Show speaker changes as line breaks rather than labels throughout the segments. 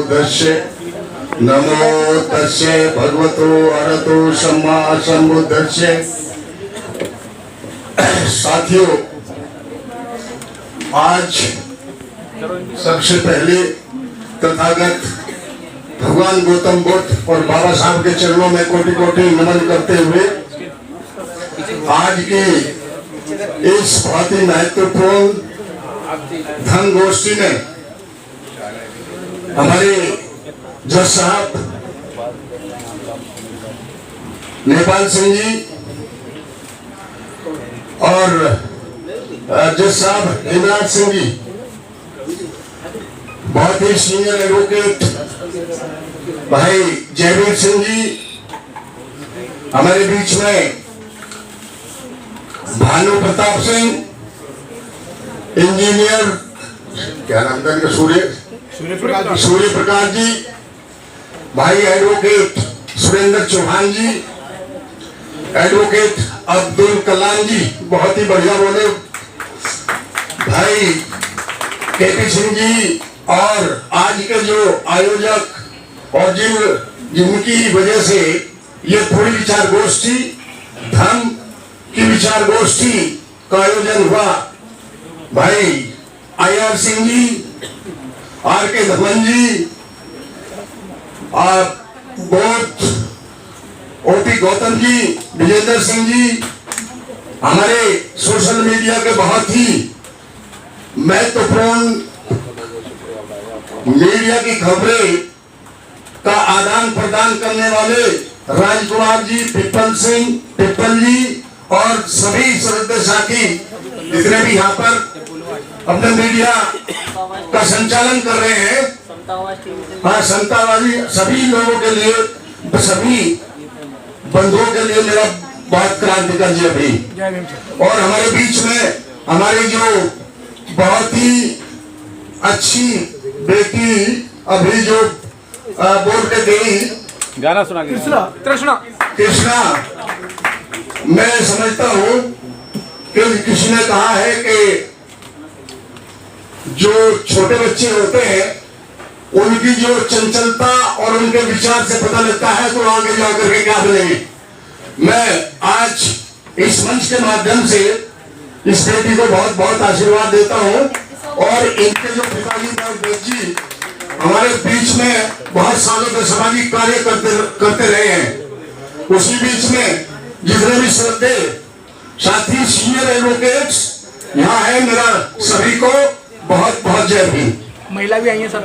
सम्बुद्धस्य नमो तस्य भगवतो अरहतो सम्मा सम्बुद्धस्य। साथियों, आज सबसे पहले तथागत भगवान गौतम बुद्ध और बाबा साहब के चरणों में कोटि कोटि नमन करते हुए आज की इस बहुत ही महत्वपूर्ण धन गोष्ठी में हमारे जज साहब नेपाल सिंह जी और जज साहब हेमराज सिंह जी, बहुत ही सीनियर एडवोकेट भाई जयवीर सिंह जी हमारे बीच में, भानु प्रताप सिंह, इंजीनियर क्या नाम था इनका, सूर्य प्रकाश जी, भाई एडवोकेट सुरेंद्र चौहान जी, एडवोकेट अब्दुल कलाम जी, बहुत ही बढ़िया बोले, भाई केपी सिंह जी, और आज के जो आयोजक और जिनकी वजह से ये थोड़ी विचार गोष्ठी, धर्म की विचार गोष्ठी का आयोजन हुआ, भाई IR सिंह जी, RK धमन जी, OP गौतम जी, विजेंद्र सिंह जी, हमारे सोशल मीडिया के बहुत ही महत्वपूर्ण मीडिया की खबरें का आदान प्रदान करने वाले राजकुमार जी, पिप्पल जी और सभी सदस्य साथी जितने भी यहाँ पर अपने मीडिया का संचालन कर रहे हैं, हाँ, समतावादी सभी लोगों के लिए, सभी बंधुओं के लिए मेरा बहुत क्रांतिकारी जी अभी। और हमारे बीच में हमारी जो बहुत ही अच्छी बेटी अभी जो बोल के गई,
गाना सुना
कृष्णा, मैं समझता हूँ कि किसी ने कहा है कि जो छोटे बच्चे होते हैं उनकी जो चंचलता और उनके विचार से पता लगता है तो आगे जाकर के क्या बनेंगे। मैं आज इस मंच के माध्यम से इस बेटी को बहुत बहुत आशीर्वाद देता हूँ, और इनके जो पिताजी जी हमारे बीच में बहुत सालों से सामाजिक कार्य करते रहे हैं, उसी बीच में जितने भी श्रद्धे साथी सीनियर एडवोकेट्स यहाँ है, मेरा सभी को बहुत बहुत जय भीम।
महिला भी आई है सर,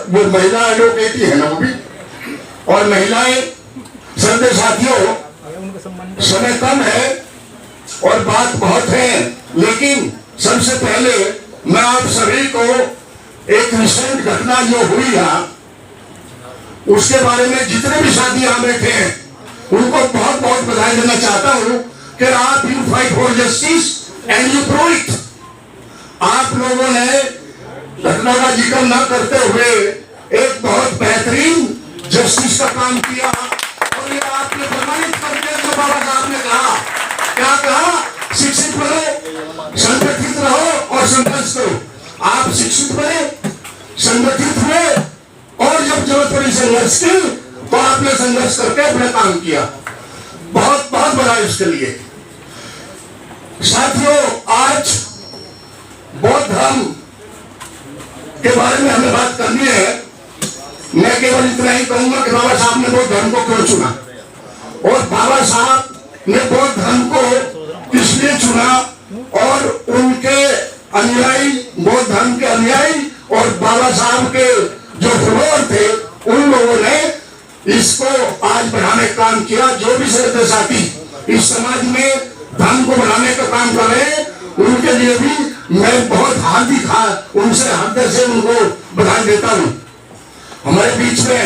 वो महिला एडवोकेट ही है ना वो भी, और महिलाएं श्रद्धे साथियों, समय कम है और बात बहुत है, लेकिन सबसे पहले मैं आप सभी को एक रिसेंट घटना जो हुई है उसके बारे में, जितने भी साथी यहाँ बैठे हैं उनको बहुत बहुत बधाई देना चाहता हूँ कि आप you fight for justice and you pro it. आप लोगों ने घटना का जिक्र न करते हुए एक बहुत बेहतरीन जस्टिस का काम किया, और ये आपने प्रमाणित कर दिया जो बाबा साहब ने कहा, क्या कहा, शिक्षित बनो, संगठित रहो और संघर्ष करो। आप शिक्षित बने, संगठित हुए, और जब जरूरत पड़ी संघर्ष की तो आपने संघर्ष करके अपना काम किया, बहुत बहुत बधाई उसके लिए। साथियों, आज बौद्ध धर्म के बारे में हमें बात करनी है। मैं केवल इतना ही कहूंगा कि बाबा साहब ने बौद्ध धर्म को क्यों चुना, और बाबा साहब ने बौद्ध धर्म को किस लिए चुना, और उनके अनुयायी, बौद्ध धर्म के अनुयायी और बाबा साहब के जो फॉलोअर थे, उन लोगों ने इसको आज बढ़ाने का काम किया। जो भी श्रद्धा साथी इस समाज में धर्म को बढ़ाने का काम कर रहे हैं, उनके लिए भी मैं बहुत हार्दिक उनसे हृदय से उनको बधाई देता हूँ। हमारे बीच में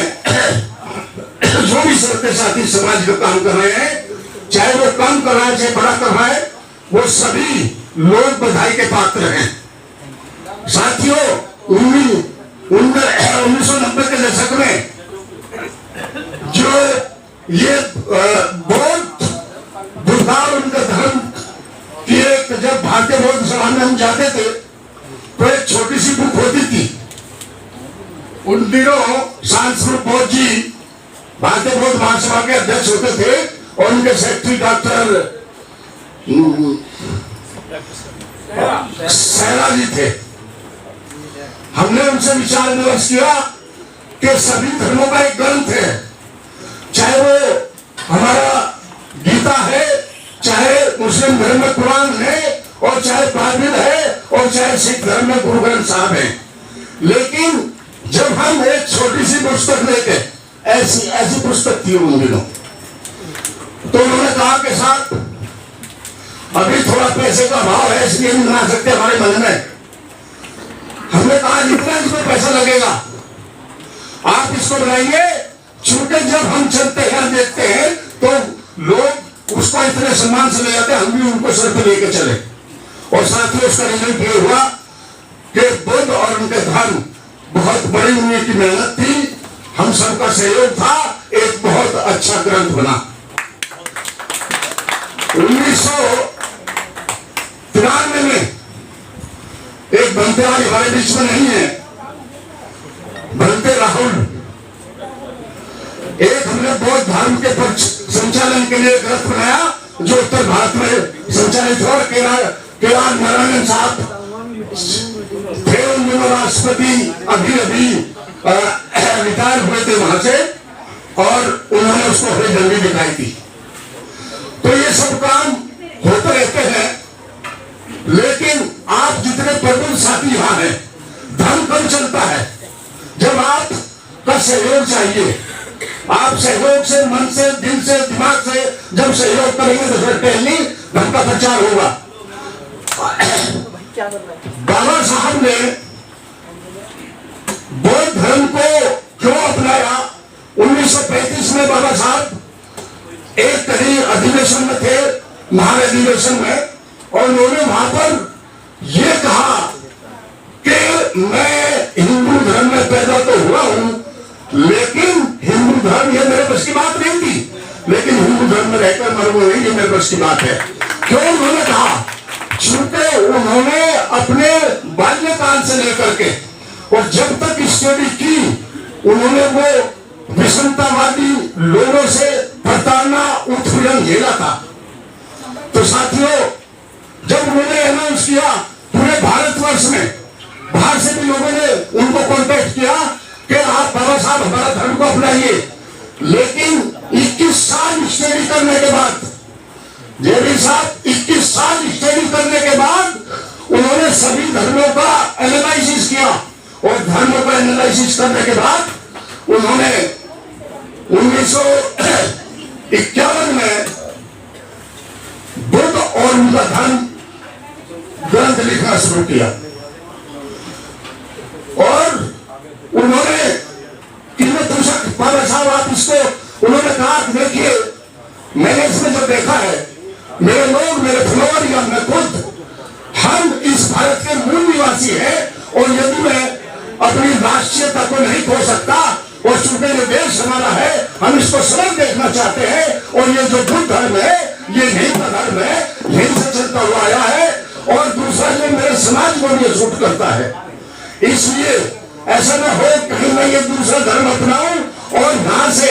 जो भी श्रद्धा साथी समाज का काम कर रहे हैं, चाहे वो कम कर रहा है चाहे बड़ा कर रहा है, वो सभी लोग बधाई के पात्र हैं। साथियों, 1990 के दशक में जो ये बौद्ध बुद्ध और उनका धर्म की एक, जब भारतीय बौद्ध सभा में हम जाते थे तो एक छोटी सी बुक होती थी, उन दिनों सांस्कृत बोध जी भारतीय बौद्ध महासभा के अध्यक्ष होते थे और उनके सेक्रेटरी डॉक्टर सहरा जी थे। हमने उनसे विचार विमर्श किया कि सभी धर्मों का एक ग्रंथ है, चाहे वो हमारा गीता है, चाहे मुस्लिम धर्म में कुरान है, और चाहे बाइबल है, और चाहे सिख धर्म में गुरु ग्रंथ साहब है। लेकिन जब हम एक छोटी सी पुस्तक लेके, ऐसी पुस्तक थी उन दिनों, तो उन्होंने कहा कि साहब अभी थोड़ा पैसे का भाव है इसलिए नहीं बना सकते हमारे मन में। हमने कहा जितना इसमें पैसा लगेगा आप इसको बनाइए, चूंकि जब हम चलते हैं देखते हैं तो लोग उसको इतने सम्मान से ले जाते हैं, हम भी उनको सर पे लेके चले। और साथ ही उसका रिजल्ट ये हुआ कि बुद्ध और उनके धर्म बहुत बड़ी उनकी मेहनत थी, हम सबका सहयोग था, एक बहुत अच्छा ग्रंथ बना। 1993 में एक बनते आज हमारे बीच में नहीं है, बनते राहुल, एक हमने बौद्ध धर्म के पक्ष संचालन के लिए ग्रंथ बनाया जो उत्तर भारत में संचालित हुआ। केदार नारायण साहब थे उन दिनों राष्ट्रपति, अभी रिटायर हुए थे वहां से, और उन्होंने उसको हरी झंडी दिखाई थी। तो ये सब काम होते रहते हैं, लेकिन आप जितने प्रबुद्ध साथी यहाँ हैं, धर्म कब चलता है जब आपका सहयोग चाहिए। आप सहयोग से, मन से, दिल से, दिमाग से जब सहयोग करेंगे तो फिर पहली धर्म का प्रचार होगा। बाबा साहब ने बौद्ध धर्म को क्यों अपनाया? 1935 में बाबा साहब एक कहीं अधिवेशन में थे, महाअधिवेशन में, और उन्होंने वहां पर यह कहा कि मैं हिंदू धर्म में पैदा तो हुआ हूं, लेकिन हिंदू धर्म ये मेरे बस की बात नहीं थी, लेकिन हिंदू धर्म में रहकर मरना नहीं ये मेरे बस की बात है। क्यों उन्होंने कहा? चूंकि उन्होंने अपने बाल्यकाल से लेकर के और जब तक स्टडी की, उन्होंने वो विषमतावादी लोगों से प्रताड़ना, उत्पीड़न झेला था। तो साथियों, जब उन्होंने अनाउंस किया पूरे भारतवर्ष में, बाहर से भी लोगों ने उनको कॉन्टेक्ट किया कि आप बाबा साहब हमारा धर्म को अपनाइए, लेकिन 21 साल स्टडी करने के बाद, जेबी साहब 21 साल स्टडी करने के बाद उन्होंने सभी धर्मों का एनालिसिस किया, और धर्मों का एनालिसिस करने के बाद उन्होंने 1951 में बुद्ध और उनका धर्म ग्रंथ लिखना शुरू किया। और उन्होंने पूछा बाबा साहब आप इसको, उन्होंने कहा देखिए मैंने इसमें जो देखा है, मेरे लोग, मेरे फॉलोअर या मैं खुद, हम इस भारत के मूल निवासी हैं, और यदि मैं अपनी राष्ट्रीयता को नहीं खो सकता, और चूंकि ये देश हमारा है, हम इसको सरल देखना चाहते हैं, और ये जो बुद्ध धर्म है ये यहीं का धर्म है, यहीं से चलता हुआ आया है, और दूसरा ये मेरे समाज को भी सूट करता है। इसलिए ऐसा न हो कहीं मैं ये दूसरा धर्म अपनाऊं और यहां से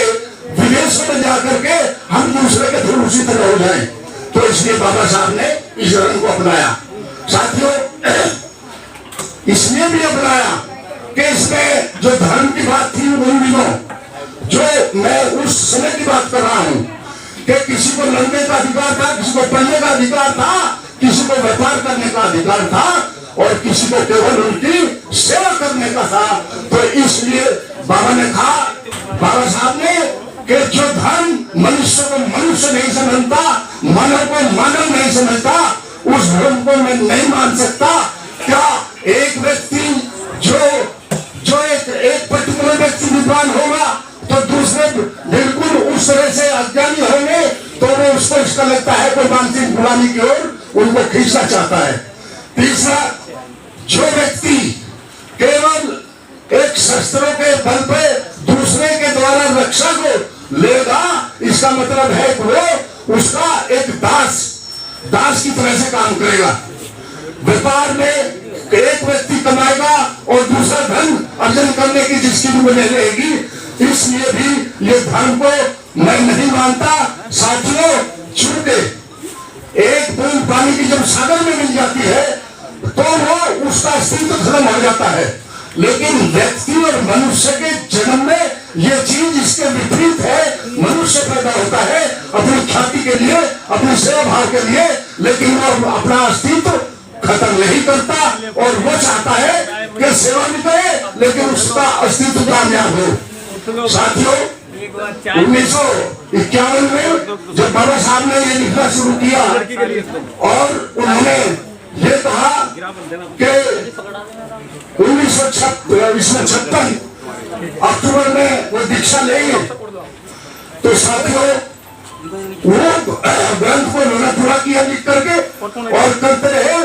विदेशों में जाकर के हम दूसरे के थ्रू उसी तरह हो जाएं। तो इसलिए बाबा साहब ने इस धर्म को अपनाया। साथियों, इसलिए भी अपनाया कि इसमें जो धर्म की बात थी उन दिनों, जो मैं उस समय की बात कर रहा हूं कि किसी को लड़ने का अधिकार था, किसी को पढ़ने का अधिकार था, किसी को व्यापार करने का अधिकार था, और किसी को केवल उनकी सेवा करने का था। तो इसलिए बाबा ने कहा, बाबा साहब ने, कि जो धर्म मनुष्य को मनुष्य नहीं समझता, मानव को मानव नहीं समझता, उस धर्म को मैं नहीं मान सकता। क्या एक व्यक्ति जो एक पर्टिकुलर व्यक्ति विद्वान होगा तो दूसरे बिल्कुल उस तरह से अज्ञानी होंगे, तो वो उसको इसका लगता है कोई मानसिक गुलामी की ओर उनको खींचना चाहता है। तीसरा, जो व्यक्ति केवल एक शस्त्रों के बल पे दूसरे के द्वारा रक्षा को लेगा, इसका मतलब है कि वो उसका एक दास की तरह से काम करेगा। व्यापार में एक व्यक्ति कमाएगा और दूसरा धन अर्जन करने की जिसकी भी वजह रहेगी, इसलिए भी ये धर्म को मैं नहीं मानता। साथियों, चूंकि एक बूंद पानी की जब सागर में मिल जाती है तो वो उसका अस्तित्व खत्म हो जाता है, लेकिन व्यक्ति और मनुष्य के जन्म में ये चीज इसके विपरीत है। मनुष्य पैदा होता है अपनी ख्याति के लिए, अपनी सेवा भाव के लिए, लेकिन वो अपना अस्तित्व खत्म नहीं करता और वो चाहता है कि सेवा भी करे लेकिन उसका अस्तित्व कामयाब हो। साथियों, 1951 में जब बाबा साहब ने ये लिखना शुरू किया और उन्होंने ये कहा कि 1956 अक्टूबर में वो दीक्षा लेंगे, तो साथियों वो ग्रंथ को उन्होंने पूरा किया लिख करके और करते रहे,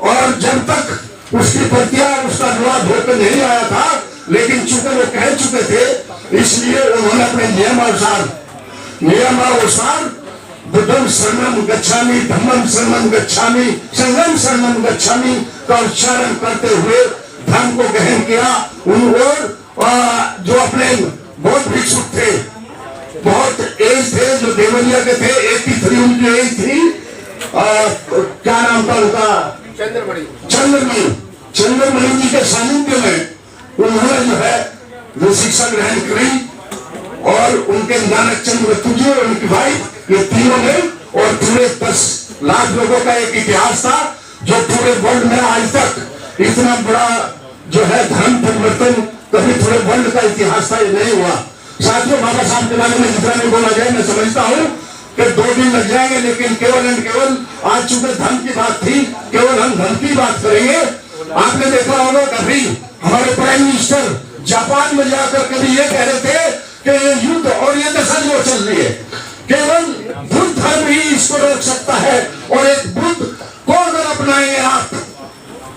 और जब तक उसकी प्रतियां उसका अनुवाद होकर नहीं आया था, लेकिन चूंकि वो कह चुके थे इसलिए उन्होंने अपने नियमानुसार बुद्धम शरणम गच्छामि, धम्मम शरणम गच्छामि, संघम शरणम गच्छामि का उच्चारण करते हुए धर्म को ग्रहण किया। और जो अपने बौद्ध भिक्षुक थे, बहुत एज थे, जो देवलिया के थे, 83 उनकी एज थी, क्या नाम था उनका, चंद्रमणि जी के सानिध्य में उन्होंने जो है वो शिक्षा ग्रहण करी और उनके नानक चंद्र जी और उनकी भाई, ये तीनों ने, और पूरे 10 लाख लोगों का एक इतिहास था जो पूरे वर्ल्ड में आज तक इतना बड़ा जो है धर्म परिवर्तन कभी पूरे वर्ल्ड का इतिहास था, ये नहीं हुआ। साथियों, बाबा साहब के बारे में जितना भी बोला जाए, मैं समझता हूँ कि 2 दिन लग जाएंगे, लेकिन केवल एंड केवल आज चूंकि धर्म की बात थी, केवल हम धर्म की बात करेंगे। आपने देखा होगा कभी हमारे प्राइम मिनिस्टर जापान में जाकर कभी ये कह रहे थे कि युद्ध और ये दशा जो चल रही है, केवल बुद्ध धर्म ही इसको रोक सकता है, और एक बुद्ध को अगर अपनाएंगे आप,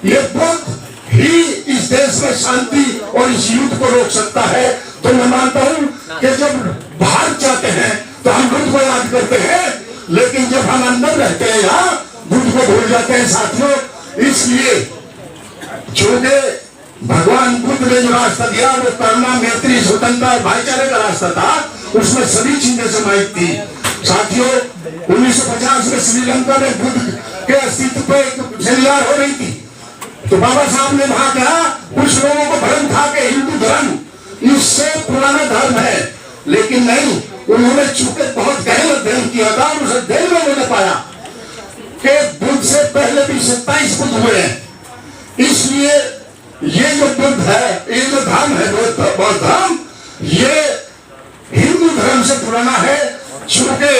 ये बुद्ध ही इस देश में शांति और इस युद्ध को रोक सकता है। तो मैं मानता हूँ कि जब बाहर जाते हैं तो हम बुद्ध को याद करते हैं, लेकिन जब हम अंदर रहते हैं यहाँ बुद्ध को भूल जाते हैं। साथियों, इसलिए चूंकि भगवान बुद्ध ने जो रास्ता दिया वो करुणा, मैत्री, स्वतंत्रता और भाईचारे का रास्ता था, उसमें सभी चीजें समाहित थी। साथियों, 1950 में श्रीलंका में बुद्ध के अस्तित्व पर एक सेमिनार हो रही थी, तो बाबा साहब ने वहां कहा, कुछ लोगों को भ्रम था कि हिंदू धर्म इससे पुराना धर्म है, लेकिन नहीं, उन्होंने चूंकि बहुत गहन अध्ययन किया था और उस अध्ययन में उन्होंने पाया कि बुद्ध से पहले भी 27 बुद्ध हुए हैं। इसलिए ये जो बुद्ध है, ये जो धर्म है बौद्ध धर्म, ये हिंदू धर्म से पुराना है। चूंकि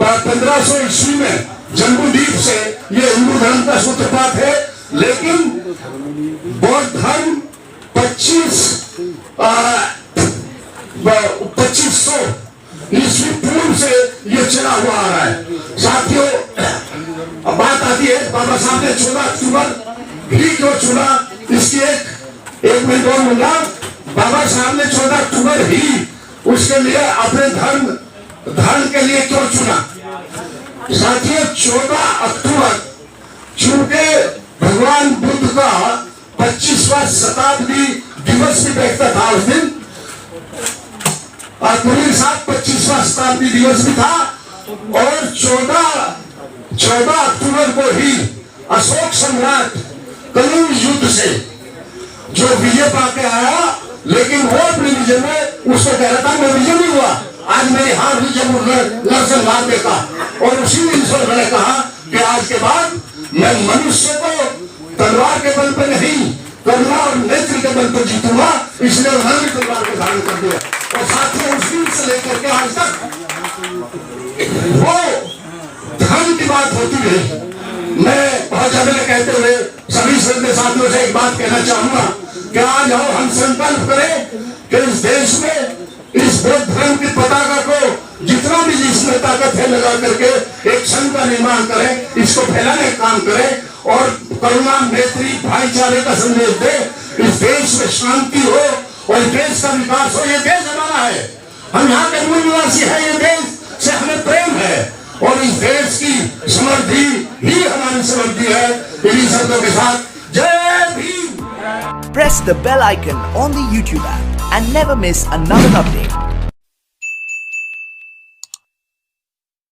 1500 ईस्वी में जम्बूद्वीप से ये हिंदू धर्म का सूत्रपात है, लेकिन बौद्ध धर्म 2500 ईस्वी पूर्व से ये चला हुआ आ रहा है। साथियों, अब बात आती है बाबा साहब ने 14 अक्टूबर भी क्यों चुना, इसकी एक मिनट और मिला। बाबा साहब ने 14 अक्टूबर ही उसके लिए अपने धर्म के लिए क्यों चुना। साथियों, 14 अक्टूबर चूंकि भगवान बुद्ध का 25वां शताब्दी दिवस भी बैठता था उस दिन, और पूरे साथ 25वां शताब्दी दिवस भी था, और 14 अक्टूबर को ही अशोक सम्राट कलिंग युद्ध से जो विजय पाके आया, लेकिन वो अपने विजय में उसको कह रहा था मैं विजय नहीं हुआ, आज मेरी हार हुई जब नरसंहार देखा, और उसी दिन से उन्होंने कहा कि आज के बाद मैं मनुष्य को तलवार के बल पर नहीं, करुणा और नेत्र के बल पर जीतूंगा, इसलिए उन्होंने तलवार को धारण कर दिया। और साथियों, उस दिन से लेकर के आज तक वो धर्म की बात होती है। मैं बहुत ज्यादा कहते हुए सभी श्रद्धेय साथियों से एक बात कहना चाहूंगा कि आज आओ हम संकल्प करें कि इस देश में इस बौद्ध धर्म की पताका को जितना भी जिसमें ताकत है लगा करके एक संघ का निर्माण करें, इसको फैलाने का काम करें, और करुणा, मैत्री, भाईचारे का संदेश दे। इस देश में शांति हो और देश का विकास हो। ये देश हमारा है, हम यहाँ के मूल निवासी है, ये देश से हमें प्रेम है, और इस देश की समृद्धि ही हमारी समृद्धि है। इन्हीं शब्दों के साथ जय Bhim.
press the bell icon on the YouTube app and never miss another update.